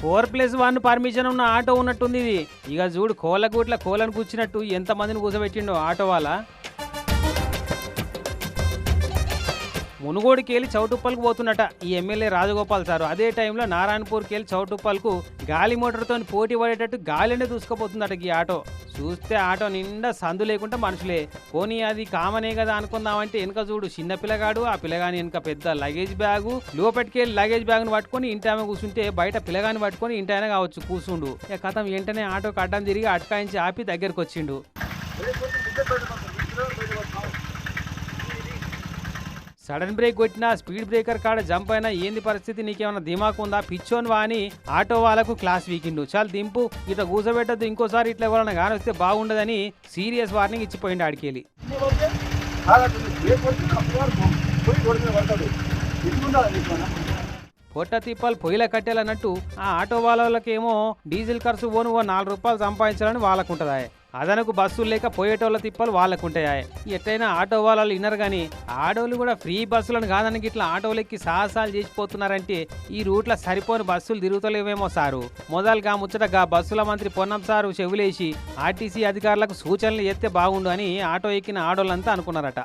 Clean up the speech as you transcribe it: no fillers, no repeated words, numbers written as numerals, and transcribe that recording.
4+1 permission ఉన్న auto ఉన్నట్టుంది ఇది. ఇక చూడు కోళ్ళగూట్ల కోళ్ళను కూర్చున్నట్టు ఎంతమందిని కూర్చోబెట్టిండో ఆటో వాళ్ళ. మునుగోడికి వెళ్ళి చౌటుప్పల్కి పోతున్నట ఈ ఎమ్మెల్యే రాజగోపాల్ సారు. అదే టైంలో నారాయణపూర్కి వెళ్ళి చౌటుప్పల్కు గాలి మోటార్తో పోటీ పడేటట్టు గాలినే దూసుకుపోతుందట ఈ ఆటో. చూస్తే ఆటో నిండా సందు లేకుండా మనుషులే. పోనీ అది కామనే కదా అనుకుందామంటే వెనక చూడు చిన్న పిల్లగాడు, ఆ పిల్లగాని వెనక పెద్ద లగేజ్ బ్యాగు. లోపలికెళ్ళి లగేజ్ బ్యాగ్ను పట్టుకొని ఇంటి ఆమె కూర్చుంటే బయట పిల్లగాని పట్టుకొని ఇంటి ఆయన కావచ్చు కూర్చుండు. ఇక కథం వెంటనే ఆటోకి అడ్డం తిరిగి అటకాయించి ఆపి దగ్గరకు వచ్చిండు. సడన్ బ్రేక్ కొట్టినా స్పీడ్ బ్రేకర్ కాడ జంప్ అయినా ఏంది పరిస్థితి, నీకేమన్నా దిమాకు ఉందా పిచ్చోన్ వా అని ఆటో వాళ్ళకు క్లాస్ వీకిండు. చాలా దింపు ఇట్లా కూసబెట్టద్దు, ఇంకోసారి ఇట్లా ఎవరైనా కానీ వస్తే బాగుండదని సీరియస్ వార్నింగ్ ఇచ్చిపోయిండు ఆడికెళ్ళి. పొట్ట తిప్పాలు పొయ్యిల కట్టేలన్నట్టు ఆ ఆటో వాళ్ళకేమో డీజిల్ ఖర్చు ఓ 4 రూపాయలు సంపాదించాలని వాళ్ళకుంటుందా. అదనకు బస్సులు లేక పోయేటోళ్ళ తిప్పలు వాళ్ళకుంటాయి. ఎట్టయినా ఆటో వాళ్ళు వినరు కానీ ఆటోలు కూడా ఫ్రీ బస్సులను కాదనికి ఇట్లా ఆటోలెక్కి సాహసాలు చేసిపోతున్నారంటే ఈ రూట్లో సరిపోని బస్సులు తిరుగుతలేవేమో సారు. మొదలుగా ముచ్చటగా బస్సుల మంత్రి పొన్నం సారు చెవులేసి ఆర్టీసీ అధికారులకు సూచనలు చేస్తే బాగుండు అని ఆటో ఎక్కిన ఆడోళ్ళంతా అనుకున్నారట.